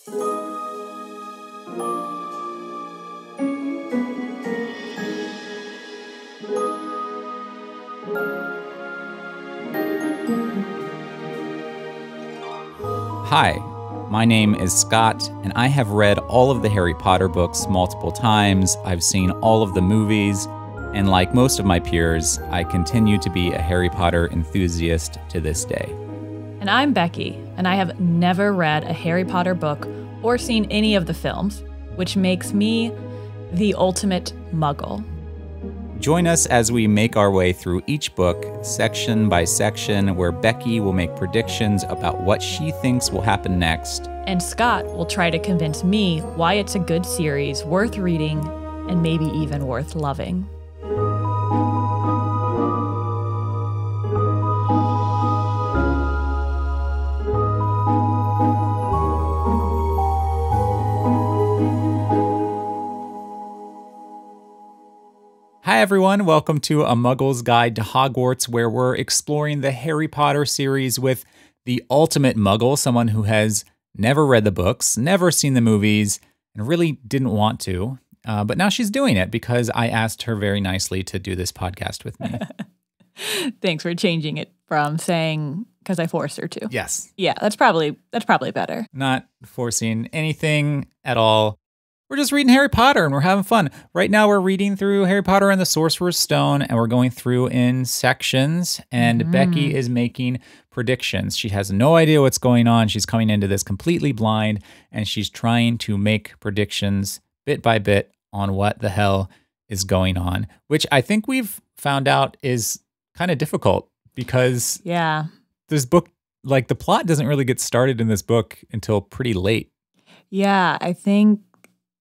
Hi, my name is Scott, and I have read all of the Harry Potter books multiple times. I've seen all of the movies, and like most of my peers, I continue to be a Harry Potter enthusiast to this day. And I'm Becki, and I have never read a Harry Potter book or seen any of the films, which makes me the ultimate Muggle. Join us as we make our way through each book, section by section, where Becki will make predictions about what she thinks will happen next. And Scott will try to convince me why it's a good series, worth reading, and maybe even worth loving. Hi everyone, welcome to A Muggle's Guide to Hogwarts, where we're exploring the Harry Potter series with the ultimate Muggle, someone who has never read the books, never seen the movies, and really didn't want to. But now she's doing it because I asked her very nicely to do this podcast with me. Thanks for changing it from saying because I forced her to. Yes. Yeah, that's probably better. Not forcing anything at all. We're just reading Harry Potter and we're having fun. Right now we're reading through Harry Potter and the Sorcerer's Stone and we're going through in sections and Becki is making predictions. She has no idea what's going on. She's coming into this completely blind and she's trying to make predictions bit by bit on what the hell is going on, which I think we've found out is kind of difficult because this book, like the plot doesn't really get started in this book until pretty late. Yeah, I think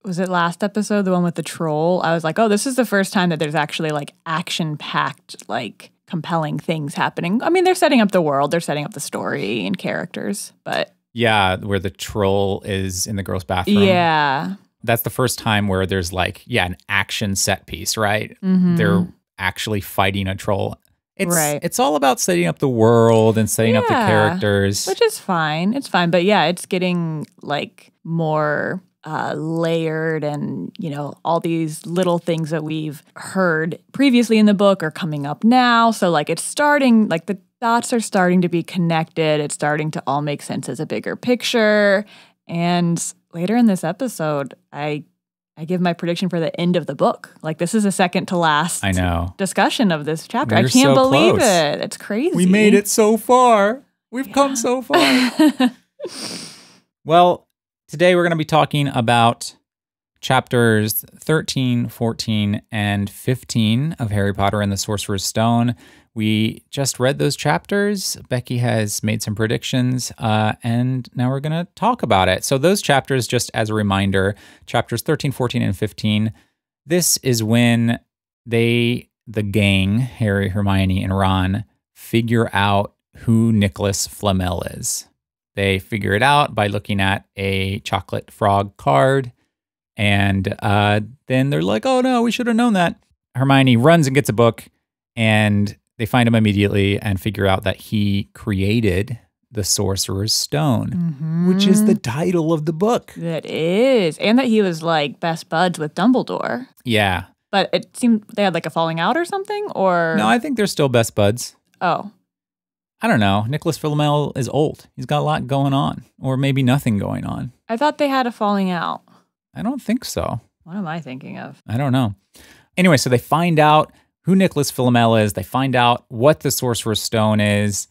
was it last episode, the one with the troll? I was like, oh, this is the first time that there's actually like action-packed, like compelling things happening. I mean, they're setting up the world, they're setting up the story and characters, but... Yeah, where the troll is in the girls' bathroom. Yeah. That's the first time where there's like, an action set piece, right? They're actually fighting a troll. It's all about setting up the world and setting up the characters. Which is fine. It's fine. But yeah, it's getting like more... layered and, all these little things that we've heard previously in the book are coming up now. So like it's starting, like the dots are starting to be connected. It's starting to all make sense as a bigger picture. And later in this episode, I give my prediction for the end of the book. Like this is the second to last discussion of this chapter. I can't believe it. It's crazy. We made it so far. We've come so far. Well, today we're going to be talking about chapters 13, 14, and 15 of Harry Potter and the Sorcerer's Stone. We just read those chapters. Becki has made some predictions, and now we're going to talk about it. So those chapters, just as a reminder, chapters 13, 14, and 15, this is when the gang, Harry, Hermione, and Ron, figure out who Nicholas Flamel is. They figure it out by looking at a chocolate frog card, and then they're like, oh no, we should have known that. Hermione runs and gets a book, and they find him immediately and figure out that he created the Sorcerer's Stone, which is the title of the book. That is, and that he was like best buds with Dumbledore. Yeah. But it seemed they had like a falling out or something, or? No, I think they're still best buds. Oh. I don't know. Nicholas Flamel is old. He's got a lot going on, or maybe nothing going on. I thought they had a falling out. I don't think so. What am I thinking of? I don't know. Anyway, so they find out who Nicholas Flamel is. They find out what the Sorcerer's Stone is.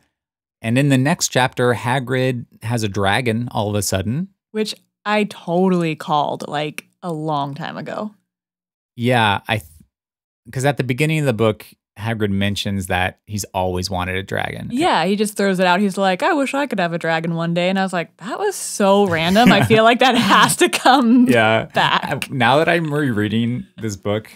And in the next chapter, Hagrid has a dragon all of a sudden. Which I totally called like a long time ago. Yeah, because at the beginning of the book, Hagrid mentions that he's always wanted a dragon. Yeah, he just throws it out. He's like, I wish I could have a dragon one day. And I was like, that was so random. I feel like that has to come back. Now that I'm rereading this book,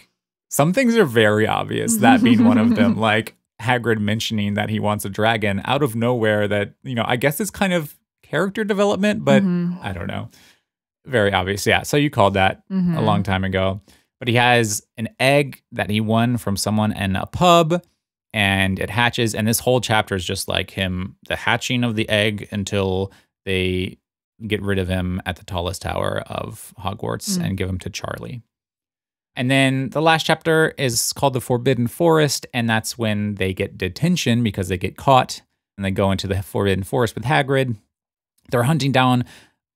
some things are very obvious, that being one of them. Like Hagrid mentioning that he wants a dragon out of nowhere that, I guess it's kind of character development, but I don't know. Very obvious. Yeah, so you called that a long time ago. But he has an egg that he won from someone in a pub, and it hatches. And this whole chapter is just like him, the hatching of the egg until they get rid of him at the tallest tower of Hogwarts and give him to Charlie. And then the last chapter is called The Forbidden Forest, and that's when they get detention because they get caught, and they go into the Forbidden Forest with Hagrid. They're hunting down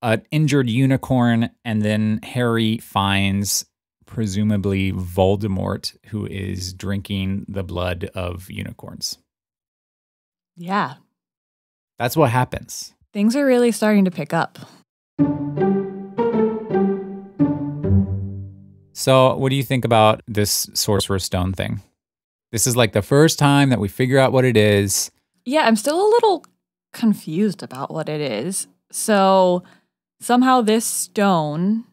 an injured unicorn, and then Harry finds presumably Voldemort, who is drinking the blood of unicorns. Yeah. That's what happens. Things are really starting to pick up. So what do you think about this Sorcerer's Stone thing? This is like the first time that we figure out what it is. Yeah, I'm still a little confused about what it is. So somehow this stone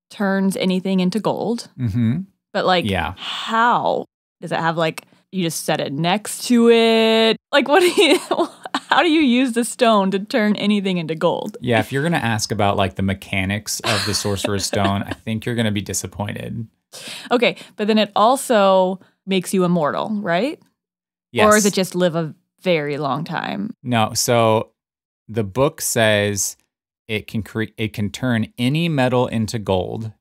turns anything into gold. Mm-hmm. But like, how? Does it have like, you just set it next to it? Like, how do you use the stone to turn anything into gold? Yeah, if you're going to ask about like the mechanics of the Sorcerer's Stone, I think you're going to be disappointed. Okay, but then it also makes you immortal, right? Yes. Or is it just live a very long time? No, so the book says it can turn any metal into gold.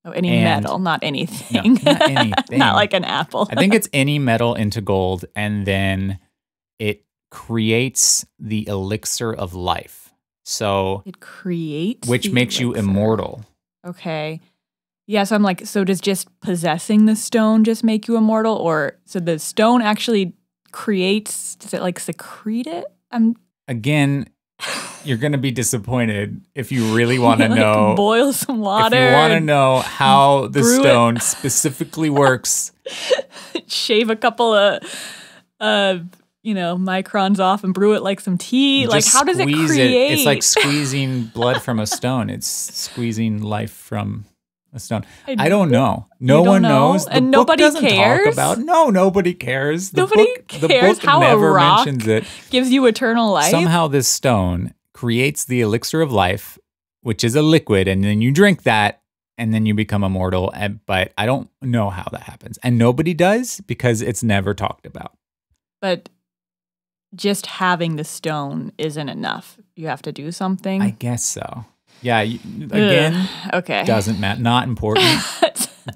Oh, any metal, not anything. No, not anything. Not like an apple. I think it's any metal into gold, and then it creates the elixir of life. So it creates which makes you immortal. Okay. Yeah, so I'm like, so does just possessing the stone just make you immortal? Or so the stone actually creates, does it like secrete it? Again, you're going to be disappointed if you really want to like know. Boil some water. If you want to know how the stone specifically works. Shave a couple of, microns off and brew it like some tea. Like, how does it create? It's like squeezing blood from a stone. It's squeezing life from a stone. I don't know. No one knows. And nobody cares. Nobody cares. Nobody cares how never a rock mentions it. Gives you eternal life. Somehow this stone creates the elixir of life, which is a liquid, and then you drink that, and then you become immortal. But I don't know how that happens. And nobody does because it's never talked about. But just having the stone isn't enough. You have to do something. I guess so. Yeah, again, okay. Doesn't matter. Not important.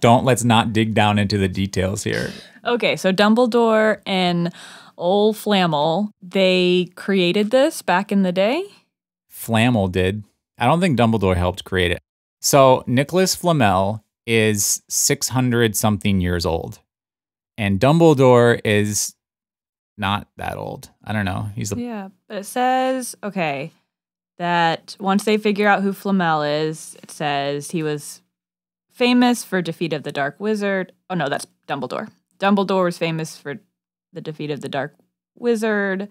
Let's not dig down into the details here. Okay, so Dumbledore and old Flammel, they created this back in the day? Flammel did. I don't think Dumbledore helped create it. So Nicholas Flamel is 600-something years old. And Dumbledore is not that old. I don't know. Yeah, but it says, okay, that once they figure out who Flamel is, it says he was famous for defeat of the Dark Wizard. Oh, no, that's Dumbledore. Dumbledore was famous for the defeat of the Dark Wizard,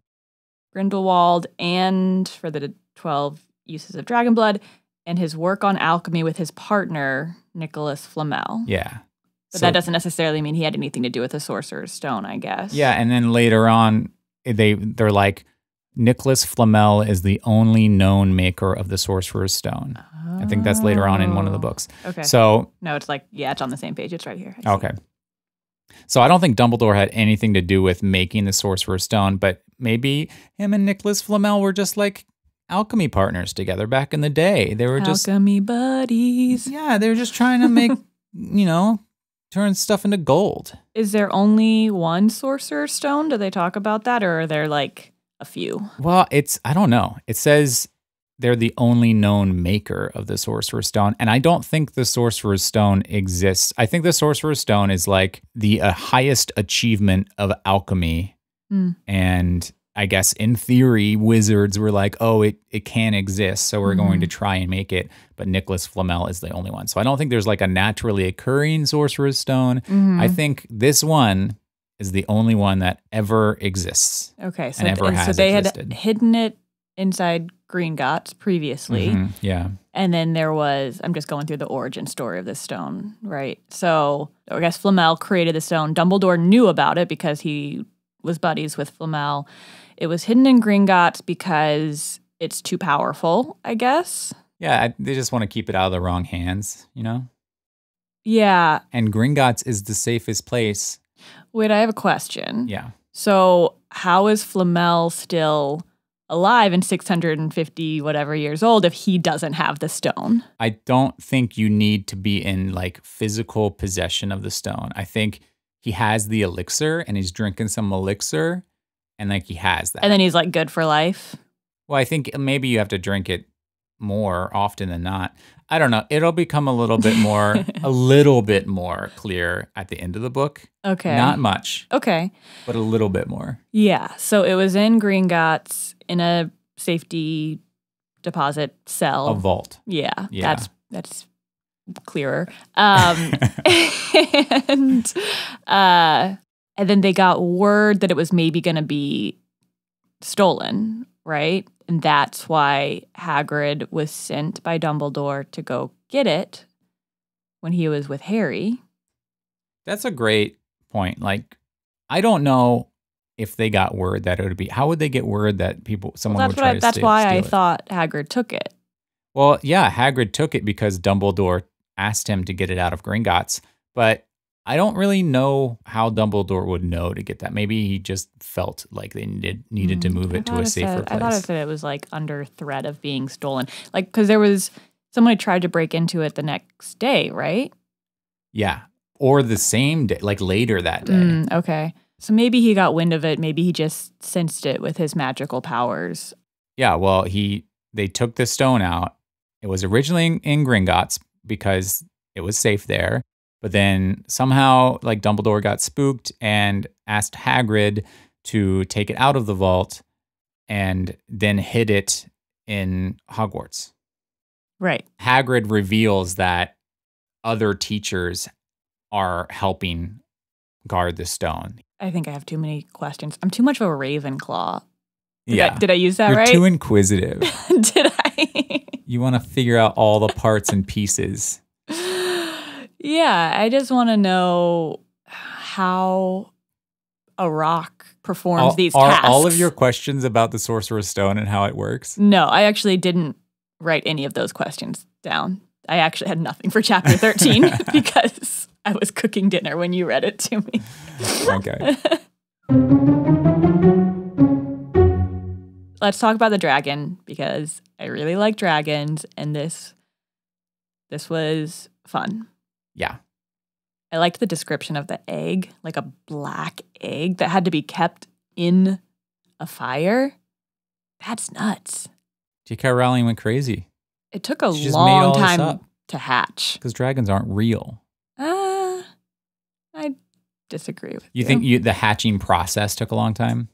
Grindelwald, and for the 12 uses of dragon blood, and his work on alchemy with his partner, Nicholas Flamel. Yeah. But that doesn't necessarily mean he had anything to do with the Sorcerer's Stone, I guess. Yeah, and then later on, they're like, Nicholas Flamel is the only known maker of the Sorcerer's Stone. I think that's later on in one of the books. Okay. So no, it's like, yeah, it's on the same page. It's right here. Okay. So I don't think Dumbledore had anything to do with making the Sorcerer's Stone, but maybe him and Nicholas Flamel were just like alchemy partners together back in the day. They were just alchemy buddies. Yeah, they were just trying to make, turn stuff into gold. Is there only one Sorcerer's Stone? Do they talk about that, or are there like a few? Well, I don't know. It says they're the only known maker of the Sorcerer's Stone, and I don't think the Sorcerer's Stone exists. I think the Sorcerer's Stone is like the highest achievement of alchemy, and I guess in theory, wizards were like, oh, it can exist, so we're going to try and make it. But Nicholas Flamel is the only one. So I don't think there's like a naturally occurring Sorcerer's Stone. I think this one is the only one that ever exists. Okay, so, and ever has so they existed. Had hidden it inside Gringotts previously. Yeah. And then there was, I'm just going through the origin story of this stone, right? So I guess Flamel created the stone. Dumbledore knew about it because he was buddies with Flamel. It was hidden in Gringotts because it's too powerful, I guess. Yeah, they just want to keep it out of the wrong hands, Yeah. And Gringotts is the safest place. Wait, I have a question. Yeah. So how is Flamel still alive and 650 whatever years old if he doesn't have the stone. I don't think you need to be in like physical possession of the stone. I think he has the elixir and he's drinking some elixir and like he has that. And then he's like good for life. Well, I think maybe you have to drink it more often than not. I don't know. It'll become a little bit more clear at the end of the book. Okay. Not much. Okay. But a little bit more. Yeah. So it was in Gringotts in a safety deposit cell. A vault. Yeah. Yeah. That's clearer. And then they got word that it was maybe going to be stolen, right? And that's why Hagrid was sent by Dumbledore to go get it when he was with Harry. That's a great point. Like, I don't know if they got word that it would be. How would they get word that someone would try to steal it? That's why I thought Hagrid took it. Well, yeah, Hagrid took it because Dumbledore asked him to get it out of Gringotts. But I don't really know how Dumbledore would know to get that. Maybe he just felt like they needed to move it to a safer place. I thought it said it was like under threat of being stolen. Like, because there was somebody tried to break into it the next day, right? Yeah. Or the same day, like later that day. Okay. So maybe he got wind of it. Maybe he just sensed it with his magical powers. Yeah, well, they took the stone out. It was originally in Gringotts because it was safe there. But then somehow, like, Dumbledore got spooked and asked Hagrid to take it out of the vault and then hid it in Hogwarts. Right. Hagrid reveals that other teachers are helping guard the stone. I think I have too many questions. I'm too much of a Ravenclaw. Yeah. Did I use that You're right? You're too inquisitive. Did I? You want to figure out all the parts and pieces. Yeah, I just want to know how a rock performs these tasks. Are all of your questions about the Sorcerer's Stone and how it works? No, I actually didn't write any of those questions down. I actually had nothing for chapter 13 because I was cooking dinner when you read it to me. Okay. Let's talk about the dragon because I really like dragons and this was fun. Yeah. I liked the description of the egg, like a black egg that had to be kept in a fire. That's nuts. J.K. Rowling went crazy. It took a long time to hatch. Because dragons aren't real. I disagree with you. You think the hatching process took a long time?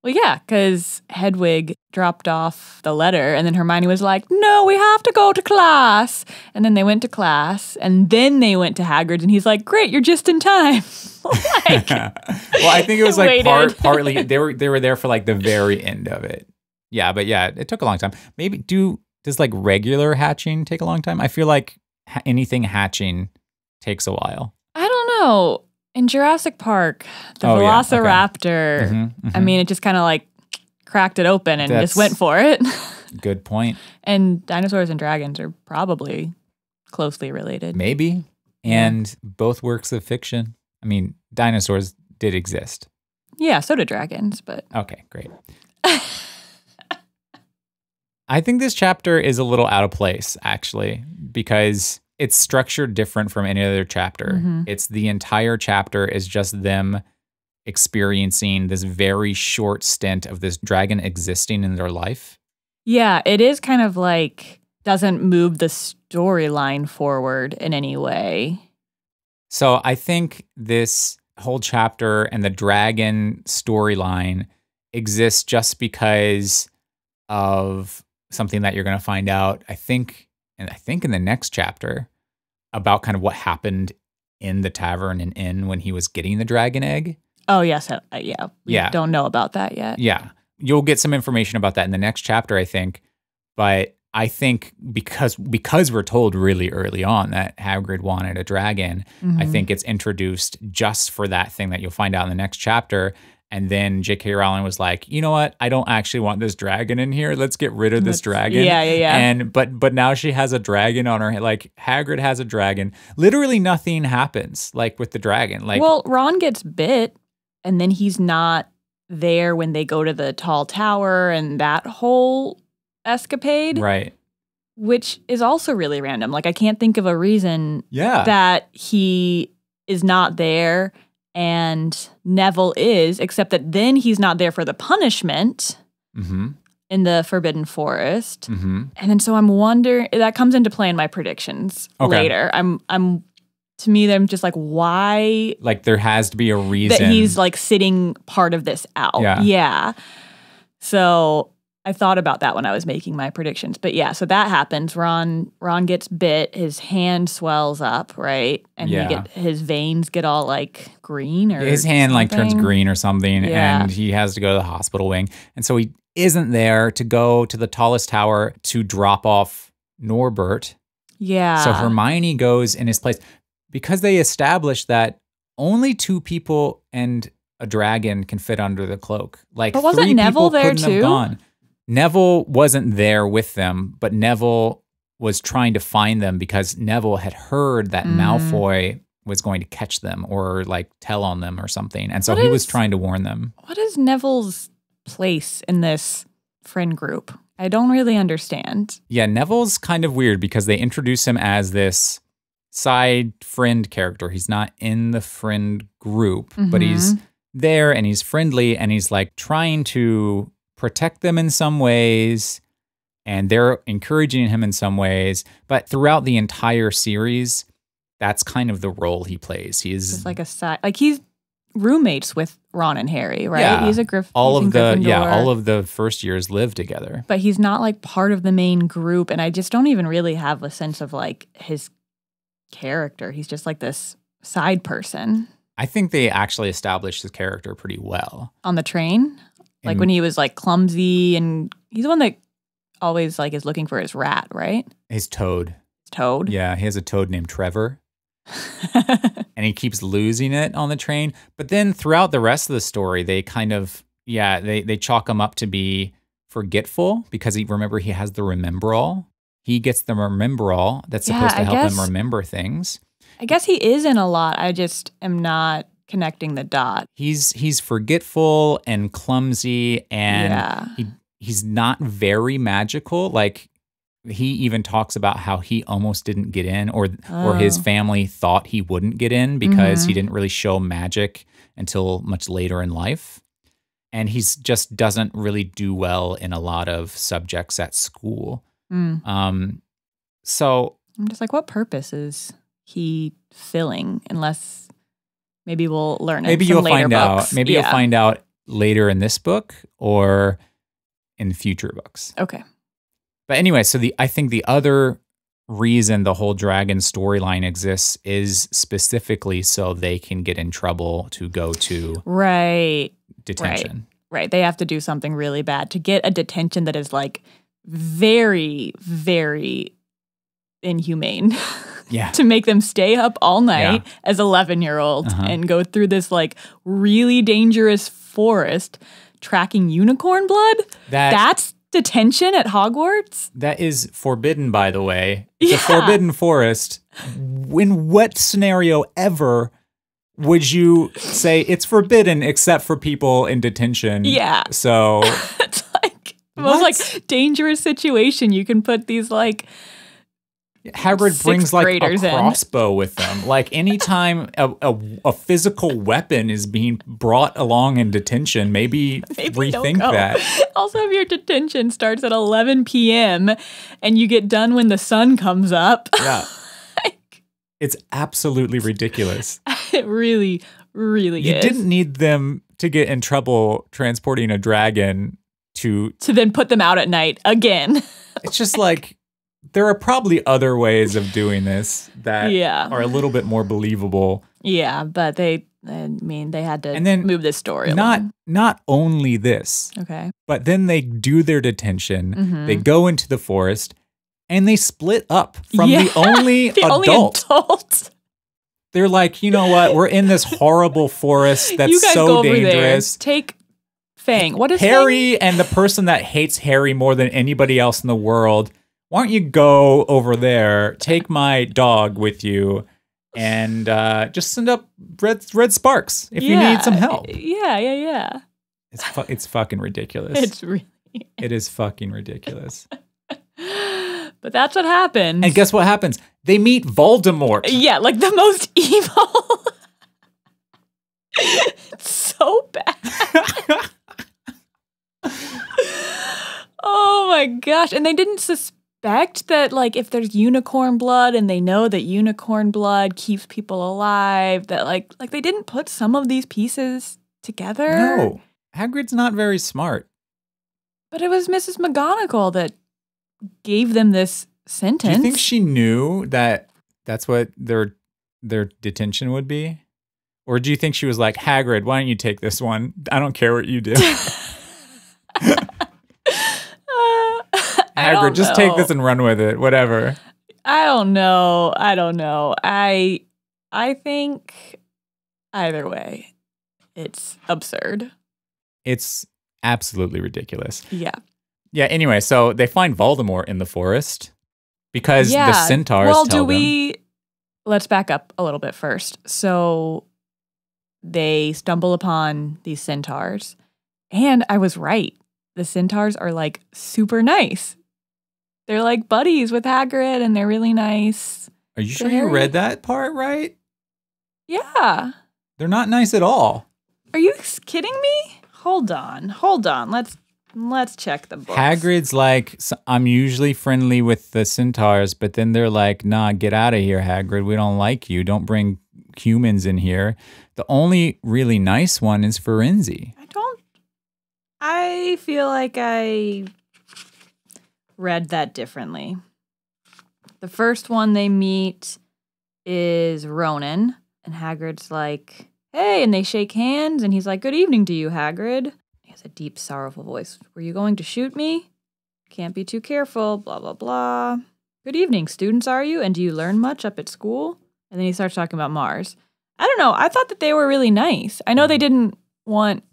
Well, yeah, because Hedwig dropped off the letter and then Hermione was like, no, we have to go to class. And then they went to class and then they went to Hagrid's and he's like, great, you're just in time. Well, I think it was like partly, they were there for like the very end of it. Yeah, but yeah, it took a long time. Maybe does like regular hatching take a long time? I feel like anything hatching takes a while. I don't know. In Jurassic Park, the Velociraptor, yeah. Okay. I mean, it just kind of like cracked it open and just went for it. Good point. And dinosaurs and dragons are probably closely related. Maybe. And both works of fiction. I mean, dinosaurs did exist. Yeah, so did dragons, but... Okay, great. I think this chapter is a little out of place, actually, because it's structured different from any other chapter. Mm-hmm. It's the entire chapter is just them experiencing this very short stint of this dragon existing in their life. Yeah, it is kind of like doesn't move the storyline forward in any way. So I think this whole chapter and the dragon storyline exists just because of something that you're going to find out, I think in the next chapter, about kind of what happened in the tavern and inn when he was getting the dragon egg. Oh, yes. Yeah. We don't know about that yet. Yeah. You'll get some information about that in the next chapter, I think. But I think because we're told really early on that Hagrid wanted a dragon, I think it's introduced just for that thing that you'll find out in the next chapter. And then J.K. Rowling was like, you know what? I don't actually want this dragon in here. Let's get rid of this dragon. Yeah. And but now she has a dragon on her head. Like Hagrid has a dragon. Literally nothing happens like with the dragon. Like, well, Ron gets bit and then he's not there when they go to the tall tower and that whole escapade. Right. Which is also really random. Like, I can't think of a reason that he is not there and Neville is, except that then he's not there for the punishment in the Forbidden Forest. And then so I'm wondering, that comes into play in my predictions later. To me, I'm just like, why? Like, there has to be a reason. That he's, like, sitting part of this out. Yeah. So I thought about that when I was making my predictions. But yeah, so that happens. Ron gets bit. His hand swells up, right? And his veins get all, like, green or his hand, something. like, turns green or something. And he has to go to the hospital wing. And so he isn't there to go to the tallest tower to drop off Norbert. Yeah. So Hermione goes in his place. Because they established that only 2 people and a dragon can fit under the cloak. Like, but wasn't 3 Neville people there couldn't too? have gone. Neville wasn't there with them, but Neville was trying to find them because Neville had heard that Malfoy was going to catch them or, like, tell on them or something. And so he was trying to warn them. What is Neville's place in this friend group? I don't really understand. Yeah, Neville's kind of weird because they introduce him as this side friend character. He's not in the friend group, but he's there and he's friendly and he's, like, trying to protect them in some ways and they're encouraging him in some ways. But throughout the entire series, that's kind of the role he plays. He's just like a side, like, he's roommates with Ron and Harry, right? Yeah, he's a Gryffindor. All of the first years live together. But he's not, like, part of the main group, and I just don't even really have a sense of, like, his character. He's just, like, this side person. I think they actually established his character pretty well. On the train? Like, when he was, like, clumsy, and he's the one that always, like, is looking for his rat, right? His toad. Toad? Yeah, he has a toad named Trevor. And he keeps losing it on the train. But then throughout the rest of the story, they kind of, they chalk him up to be forgetful because he has the Remember-All. He gets the Remember-All that's supposed to help him remember things. I guess he is in a lot. I just am not connecting the dot. He's forgetful and clumsy, and he's not very magical. Like, he even talks about how he almost didn't get in, or his family thought he wouldn't get in because he didn't really show magic until much later in life. And he's just doesn't really do well in a lot of subjects at school. So I'm just like, what purpose is he filling? Unless maybe we'll learn it. Maybe you'll find out. Maybe you'll find out later in this book or in future books. Okay. But anyway, so I think the other reason the whole dragon storyline exists is specifically so they can get in trouble to go to detention. Right. They have to do something really bad to get a detention that is, like, very, very inhumane. Yeah. To make them stay up all night as 11-year-olds and go through this, like, really dangerous forest tracking unicorn blood. That's detention at Hogwarts? That is forbidden, by the way. It's a forbidden forest. In what scenario ever would you say it's forbidden except for people in detention? Yeah. So it's like the most, like, dangerous situation. You can put these, like, Hagrid brings, like, a crossbow with them. Like, anytime a physical weapon is being brought along in detention, maybe rethink that. Also, if your detention starts at 11 p.m. and you get done when the sun comes up. Yeah. It's absolutely ridiculous. It really, really is. You didn't need them to get in trouble transporting a dragon to then put them out at night again. It's just like, there are probably other ways of doing this that are a little bit more believable. Yeah, but they had to move this story along. Not only this, but then they do their detention, they go into the forest, and they split up from the only adult. They're like, you know what? We're in this horrible forest that's you guys so go over dangerous. There. Take Fang. What is Harry Fang? And the person that hates Harry more than anybody else in the world, why don't you go over there, take my dog with you, and just send up red sparks if you need some help. Yeah. It's fucking ridiculous. It's really. It is fucking ridiculous. But that's what happens. And guess what happens? They meet Voldemort. Yeah, like the most evil. It's so bad. Oh my gosh. And they didn't suspect that, like, if there's unicorn blood and they know that unicorn blood keeps people alive, that like they didn't put some of these pieces together. No. Hagrid's not very smart. But it was Mrs. McGonagall that gave them this sentence. Do you think she knew that that's what their detention would be? Or do you think she was like, Hagrid, why don't you take this one? I don't care what you do. Hagrid, just take this and run with it. Whatever. I don't know. I think either way, it's absurd. It's absolutely ridiculous. Yeah. Yeah, anyway, so they find Voldemort in the forest because the Centaurs tell them. Let's back up a little bit first. So they stumble upon these Centaurs, and I was right. The Centaurs are like super nice. They're like buddies with Hagrid, and they're really nice. Are you sure you read that part right? Yeah. They're not nice at all. Are you kidding me? Hold on. Let's check the books. Hagrid's like, I'm usually friendly with the Centaurs, but then they're like, nah, get out of here, Hagrid. We don't like you. Don't bring humans in here. The only really nice one is Firenze. I feel like I read that differently. The first one they meet is Ronan, and Hagrid's like, hey, and they shake hands, and he's like, good evening to you, Hagrid. He has a deep, sorrowful voice. Were you going to shoot me? Can't be too careful, blah, blah, blah. Good evening, students, are you? And do you learn much up at school? And then he starts talking about Mars. I don't know. I thought that they were really nice. I know they didn't want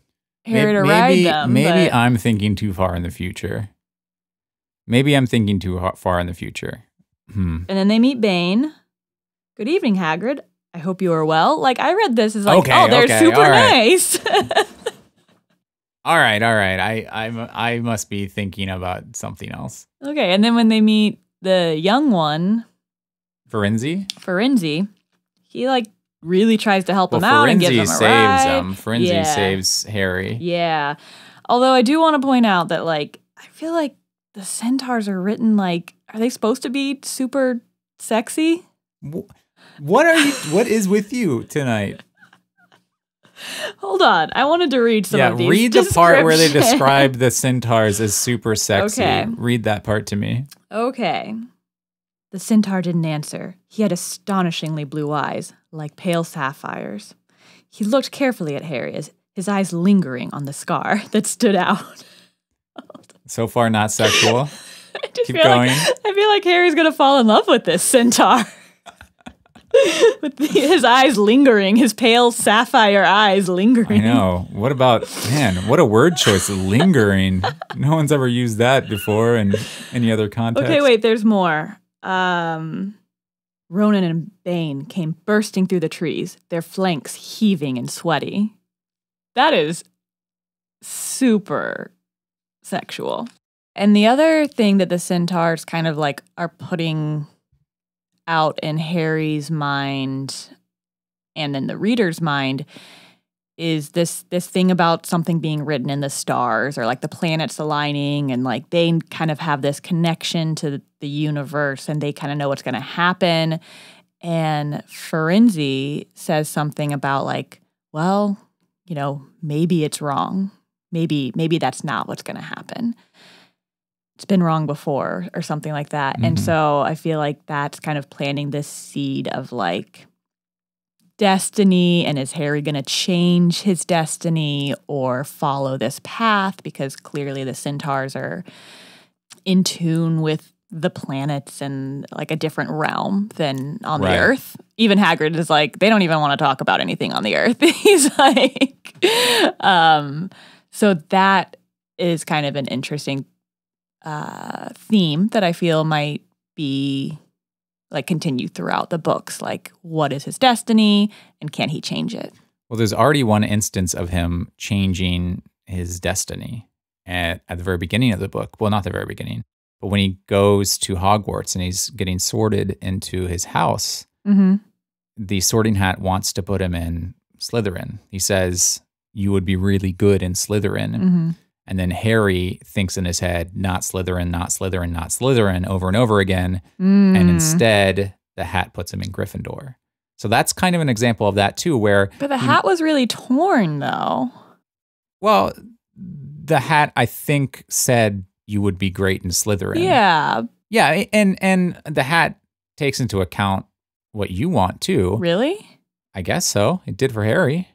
Harry to ride them. Maybe I'm thinking too far in the future. And then they meet Bane. Good evening, Hagrid. I hope you are well. Like, I read this as like, they're super nice. All right. I must be thinking about something else. Okay, and then when they meet the young one, Firenze, he like really tries to help him out and gives him a ride. Firenze saves Harry. Yeah. Although I do want to point out that, like, I feel like the Centaurs are written like, are they supposed to be super sexy? What is with you tonight? Hold on. I wanted to read some of these. Read the part where they describe the Centaurs as super sexy. Okay. Read that part to me. Okay. The Centaur didn't answer. He had astonishingly blue eyes, like pale sapphires. He looked carefully at Harry, his eyes lingering on the scar that stood out. So far, not sexual. Keep going. I feel like Harry's going to fall in love with this Centaur. With his eyes lingering, his pale sapphire eyes lingering. I know. What a word choice, lingering. No one's ever used that before in any other context. Okay, wait, there's more. Ronan and Bane came bursting through the trees, their flanks heaving and sweaty. That is super sexual. And the other thing that the Centaurs kind of like are putting out in Harry's mind and in the reader's mind is this thing about something being written in the stars or like the planets aligning, and like they kind of have this connection to the universe and they kind of know what's going to happen. And Firenze says something about like, well, you know, maybe it's wrong. Maybe that's not what's going to happen. It's been wrong before or something like that. Mm-hmm. And so I feel like that's kind of planting this seed of like destiny, and is Harry going to change his destiny or follow this path? Because clearly the Centaurs are in tune with the planets and like a different realm than on the Earth. Even Hagrid is like, they don't even want to talk about anything on the Earth. He's like, so that is kind of an interesting theme that I feel might be like continue throughout the books. Like, what is his destiny and can he change it? Well, there's already one instance of him changing his destiny at the very beginning of the book. Well, not the very beginning, but when he goes to Hogwarts and he's getting sorted into his house, the Sorting Hat wants to put him in Slytherin. He says, you would be really good in Slytherin. And then Harry thinks in his head, not Slytherin, not Slytherin, not Slytherin, over and over again. And instead, the Hat puts him in Gryffindor. So that's kind of an example of that too, where... But the hat was really torn, though. Well, the Hat, I think, said you would be great in Slytherin. Yeah. Yeah, and the Hat takes into account what you want too. Really? I guess so. It did for Harry.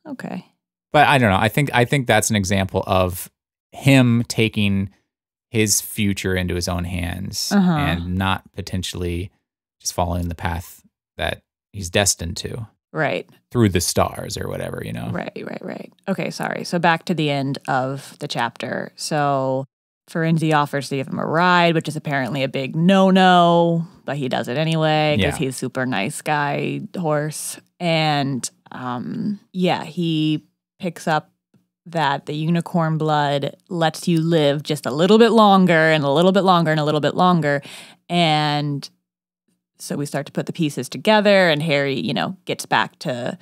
Okay. But I don't know. I think that's an example of him taking his future into his own hands and not potentially just following the path that he's destined to. Right. Through the stars or whatever, you know? Right. Okay, sorry. So back to the end of the chapter. So Firenze offers to give him a ride, which is apparently a big no-no, but he does it anyway because he's a super nice guy horse. And he picks up that the unicorn blood lets you live just a little bit longer and a little bit longer and a little bit longer. And so we start to put the pieces together, and Harry, gets back to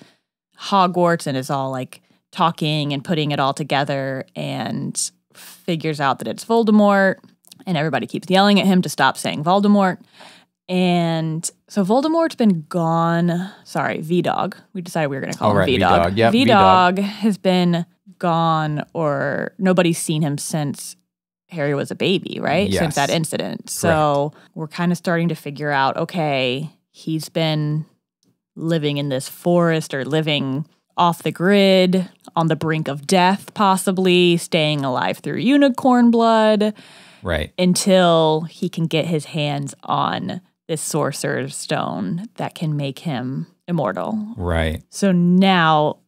Hogwarts and is all like talking and putting it all together and figures out that it's Voldemort, and everybody keeps yelling at him to stop saying Voldemort. And so Voldemort's been gone. Sorry, V-Dog. We decided we were going to call him V-Dog. V-Dog. Yep, V-Dog has been gone, or nobody's seen him since Harry was a baby, right? Yes. Since that incident. So we're kind of starting to figure out, okay, he's been living in this forest or living off the grid, on the brink of death, possibly, staying alive through unicorn blood. Right. Until he can get his hands on this Sorcerer's Stone that can make him immortal. Right. So now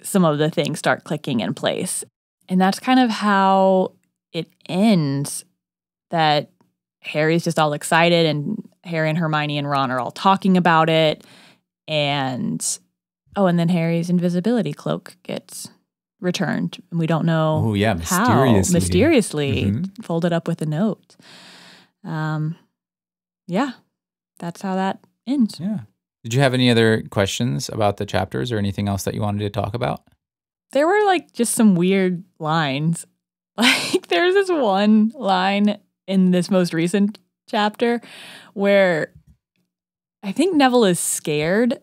some of the things start clicking in place. And that's kind of how it ends, that Harry's just all excited, and Harry and Hermione and Ron are all talking about it. And then Harry's invisibility cloak gets returned, and we don't know mysteriously. Mysteriously folded up with a note. That's how that ends. Yeah. Did you have any other questions about the chapters or anything else that you wanted to talk about? There were like just some weird lines. Like there's this one line in this most recent chapter where I think Neville is scared,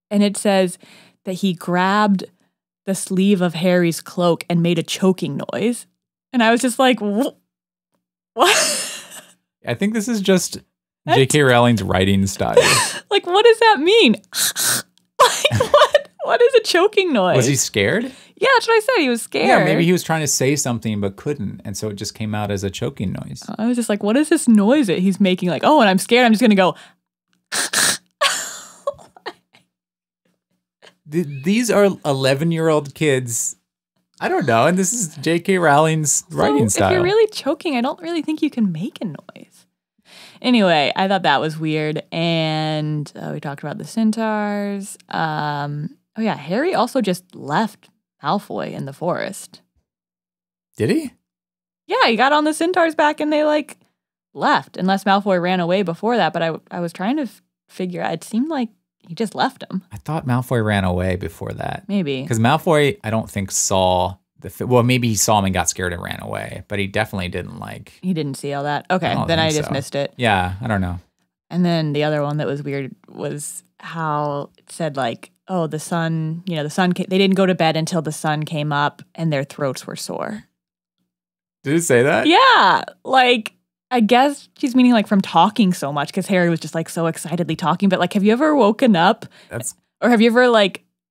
and it says that he grabbed the sleeve of Harry's cloak and made a choking noise. And I was just like, what? I think this is just J.K. Rowling's writing style. Like, what does that mean? Like, what is a choking noise? Was he scared? Yeah, that's what I said. He was scared. Yeah, maybe he was trying to say something but couldn't, and so it just came out as a choking noise. I was just like, what is this noise that he's making? Like, and I'm scared. I'm just going to go... These are 11-year-old kids. I don't know. And this is J.K. Rowling's writing style. If you're really choking, I don't really think you can make a noise. Anyway, I thought that was weird. And we talked about the Centaurs. Harry also just left Malfoy in the forest. Did he? Yeah, he got on the Centaurs back and they left. Unless Malfoy ran away before that. But I was trying to figure out. It seemed like he just left him. I thought Malfoy ran away before that. Maybe. Because Malfoy, I don't think saw maybe he saw him and got scared and ran away, but he definitely didn't He didn't see all that. Okay, then I just missed it. Yeah, I don't know. And then the other one that was weird was how it said the sun, the sun, they didn't go to bed until the sun came up and their throats were sore. Did it say that? Yeah, I guess she's meaning from talking so much, because Harry was just so excitedly talking. But have you ever woken up? Or have you ever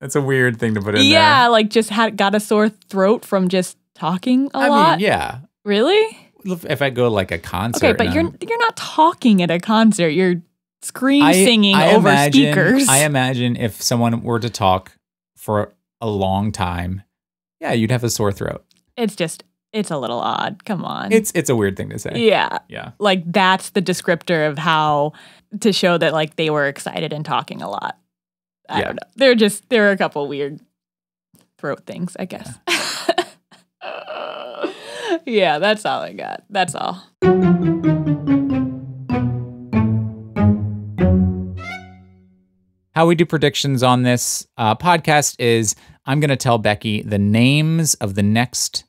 That's a weird thing to put in there. Yeah, just got a sore throat from just talking a lot? I mean, yeah. Really? If I go to a concert. Okay, but you're not talking at a concert. You're singing over speakers. I imagine if someone were to talk for a long time, yeah, you'd have a sore throat. It's a little odd. Come on. It's a weird thing to say. Yeah. Yeah. That's the descriptor of how to show that they were excited and talking a lot. I don't know. There are a couple weird throat things, I guess. Yeah. Yeah, that's all I got. That's all. How we do predictions on this podcast is I'm going to tell Becki the names of the next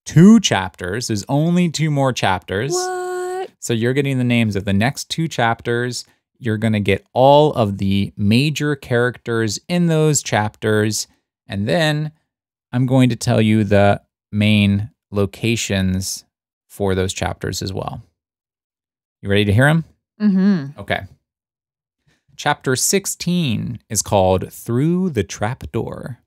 2 chapters. There's only 2 more chapters. What? So you're getting the names of the next 2 chapters. You're going to get all of the major characters in those chapters. And then I'm going to tell you the main locations for those chapters as well. You ready to hear them? Mm-hmm. Okay. Chapter 16 is called Through the Trapdoor.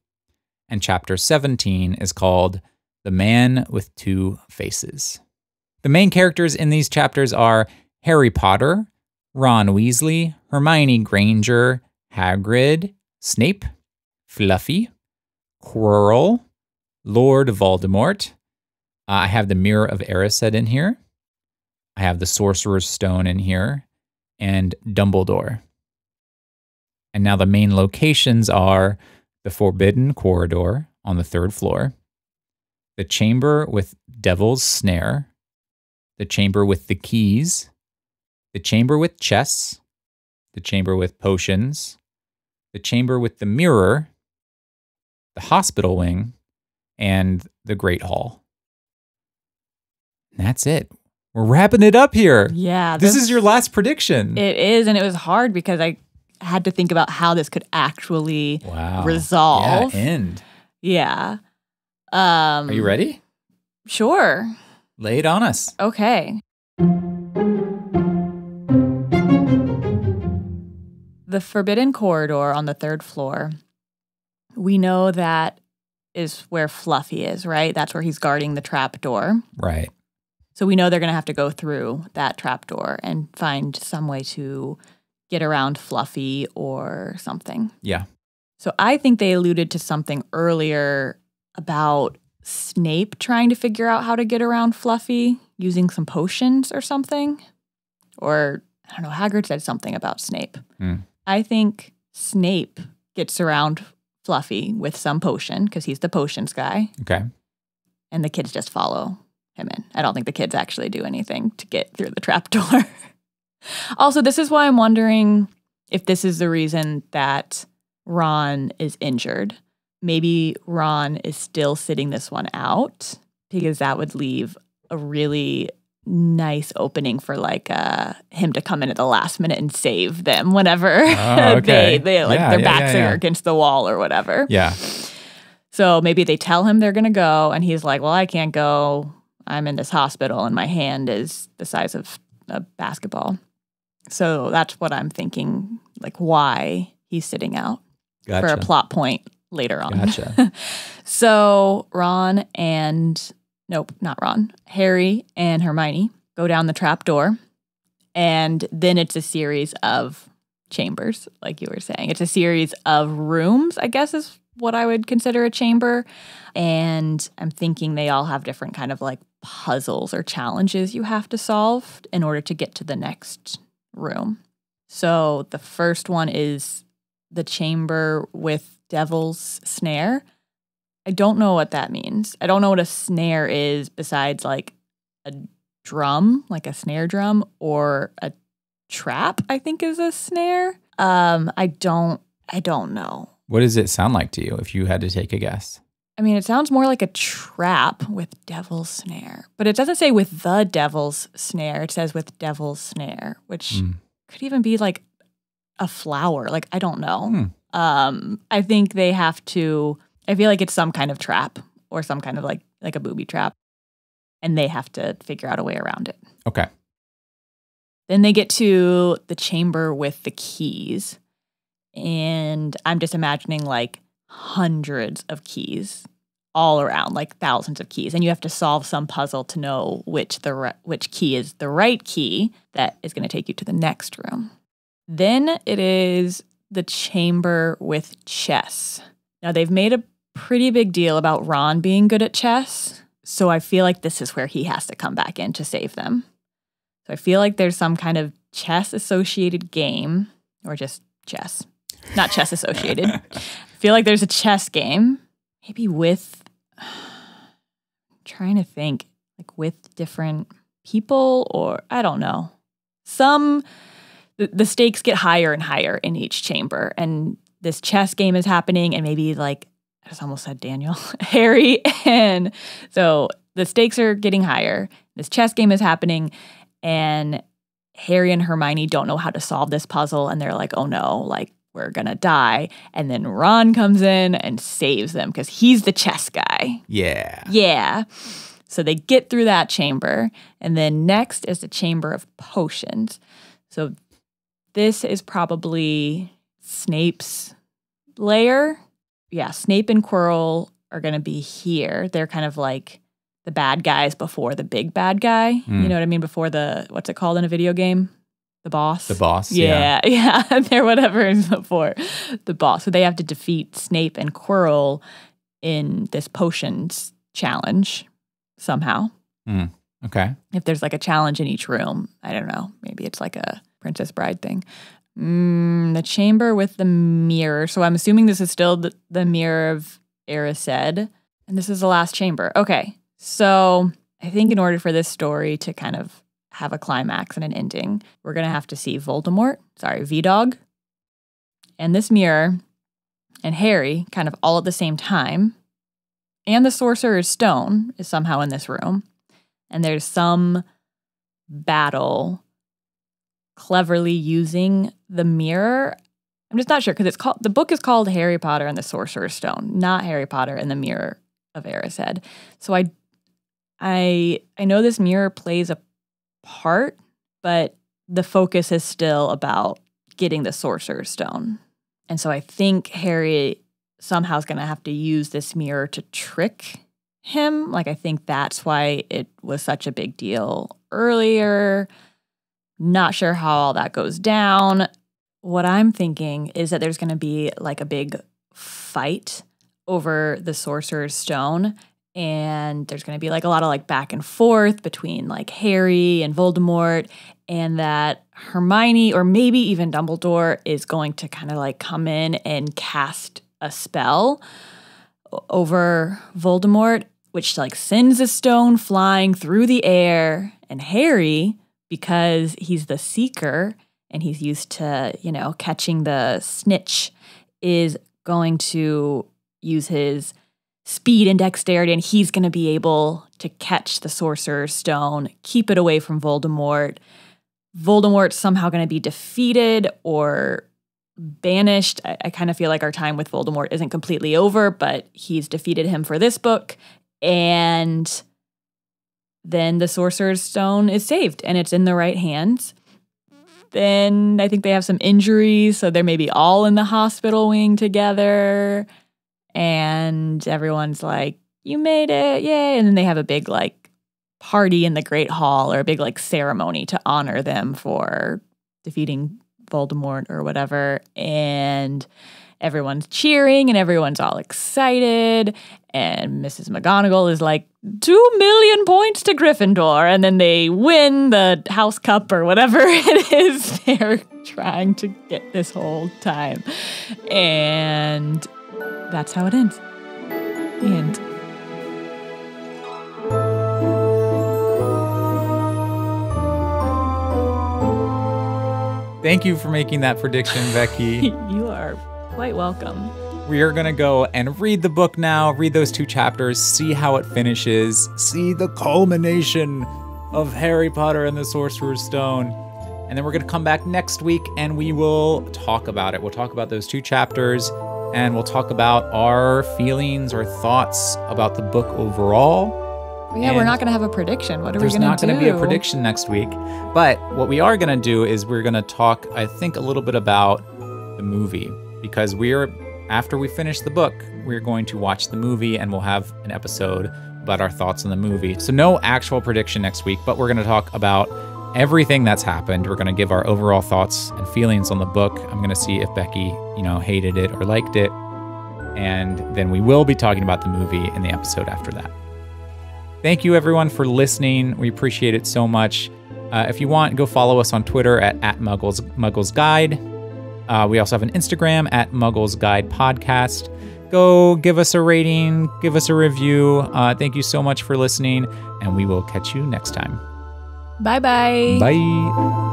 And chapter 17 is called The Man with Two Faces. The main characters in these chapters are Harry Potter, Ron Weasley, Hermione Granger, Hagrid, Snape, Fluffy, Quirrell, Lord Voldemort. I have the Mirror of Erised in here. I have the Sorcerer's Stone in here, and Dumbledore. And now the main locations are the Forbidden Corridor on the 3rd floor, the Chamber with Devil's Snare, the Chamber with the Keys, the Chamber with Chess, the Chamber with Potions, the Chamber with the Mirror, the Hospital Wing, and the Great Hall. And that's it. We're wrapping it up here. Yeah. This is your last prediction. It is, and it was hard because I had to think about how this could actually resolve. Yeah, end. Yeah. Are you ready? Sure. Lay it on us. Okay. The Forbidden Corridor on the 3rd floor. We know that is where Fluffy is, right? That's where he's guarding the trapdoor. Right. So we know they're going to have to go through that trapdoor and find some way to get around Fluffy or something. Yeah. So I think they alluded to something earlier about Snape trying to figure out how to get around Fluffy using some potions or something. Or, I don't know, Hagrid said something about Snape. I think Snape gets around Fluffy with some potion because he's the potions guy. Okay. And the kids just follow him in. I don't think the kids actually do anything to get through the trapdoor. Also, this is why I'm wondering if this is the reason that Ron is injured. Maybe Ron is still sitting this one out because that would leave a really nice opening for like him to come in at the last minute and save them whenever they their backs are against the wall or whatever. Yeah. So maybe they tell him they're going to go and he's like, well, I can't go. I'm in this hospital and my hand is the size of a basketball. So that's what I'm thinking, like why he's sitting out for a plot point later on. Gotcha. So Harry and Hermione go down the trapdoor, and then it's a series of chambers, like you were saying. It's a series of rooms, I guess is what I would consider a chamber. And I'm thinking they all have different kind of like puzzles or challenges you have to solve in order to get to the next room. So the first one is the chamber with Devil's Snare. I don't know what that means. I don't know what a snare is besides like a drum, like a snare drum, or a trap, I think is a snare. I don't know. What does it sound like to you if you had to take a guess? I mean, it sounds more like a trap with Devil's Snare, but it doesn't say with the Devil's Snare. It says with Devil's Snare, which could even be like a flower. Like, I don't know. I think they have to, I feel like it's some kind of trap or some kind of like a booby trap, and they have to figure out a way around it. Okay. Then they get to the chamber with the keys, and I'm just imagining like hundreds of keys all around, like thousands of keys, and you have to solve some puzzle to know which key is the right key that is going to take you to the next room. Then it is the chamber with chess. Now, they've made a pretty big deal about Ron being good at chess, so I feel like this is where he has to come back in to save them. So I feel like there's some kind of chess-associated game, or just chess. Not chess-associated. I feel like there's a chess game, maybe with, I'm trying to think, like like with different people, or I don't know. The stakes get higher and higher in each chamber, and this chess game is happening, and maybe like, I just almost said Daniel, Harry, and so the stakes are getting higher. This chess game is happening, and Harry and Hermione don't know how to solve this puzzle, and they're like, oh no, like we're gonna die. And then Ron comes in and saves them because he's the chess guy. Yeah. Yeah. So they get through that chamber, and then next is the chamber of potions. So this is probably Snape's lair. Yeah, Snape and Quirrell are going to be here. They're kind of like the bad guys before the big bad guy. You know what I mean? Before the, what's it called in a video game? The boss? The boss, yeah. They're whatever is before the boss. So they have to defeat Snape and Quirrell in this potions challenge somehow. Okay. If there's like a challenge in each room, I don't know. Maybe it's like a Princess Bride thing. The chamber with the mirror. So I'm assuming this is still the mirror of Erised. And this is the last chamber. Okay. So I think in order for this story to kind of have a climax and an ending, we're going to have to see V-Dog, and this mirror, and Harry kind of all at the same time. And the Sorcerer's Stone is somehow in this room. And there's some battle cleverly using the mirror. I'm just not sure because the book is called Harry Potter and the Sorcerer's Stone, not Harry Potter and the Mirror of Erised. So I know this mirror plays a part, but the focus is still about getting the Sorcerer's Stone. And so I think Harry somehow is going to have to use this mirror to trick him. Like, I think that's why it was such a big deal earlier. Not sure how all that goes down. What I'm thinking is that there's going to be like a big fight over the Sorcerer's Stone, and there's going to be like a lot of like back and forth between like Harry and Voldemort, and that Hermione or maybe even Dumbledore is going to kind of like come in and cast a spell over Voldemort, which like sends a stone flying through the air, and Harry, because he's the seeker and he's used to, catching the snitch, is going to use his speed and dexterity, and he's going to be able to catch the Sorcerer's Stone, keep it away from Voldemort. Voldemort's somehow going to be defeated or banished. I kind of feel like our time with Voldemort isn't completely over, but he's defeated him for this book. And then the Sorcerer's Stone is saved and it's in the right hands. Then I think they have some injuries, so they're maybe all in the hospital wing together. And everyone's like, you made it, yay. And then they have a big like party in the Great Hall, or a big like ceremony to honor them for defeating Voldemort or whatever. And everyone's cheering and everyone's all excited. And Mrs. McGonagall is like, 2 million points to Gryffindor. And then they win the House Cup or whatever it is they're trying to get this whole time. And that's how it ends. The end. Thank you for making that prediction, Becki. You are quite welcome. We are going to go and read the book now, read those 2 chapters, see how it finishes, see the culmination of Harry Potter and the Sorcerer's Stone. And then we're going to come back next week and we will talk about it. We'll talk about those 2 chapters and we'll talk about our feelings or thoughts about the book overall. Yeah, we're not going to have a prediction. What are we going to do? There's not going to be a prediction next week. But what we are going to do is we're going to talk, I think, a little bit about the movie. Because after we finish the book, we're going to watch the movie and we'll have an episode about our thoughts on the movie. So no actual prediction next week, but we're going to talk about everything that's happened. We're going to give our overall thoughts and feelings on the book. I'm going to see if Becki, hated it or liked it. And then we will be talking about the movie in the episode after that. Thank you, everyone, for listening. We appreciate it so much. If you want, go follow us on Twitter at Muggles Guide. We also have an Instagram at Muggles Guide Podcast. go give us a rating, give us a review. Thank you so much for listening, and we will catch you next time. Bye-bye. Bye.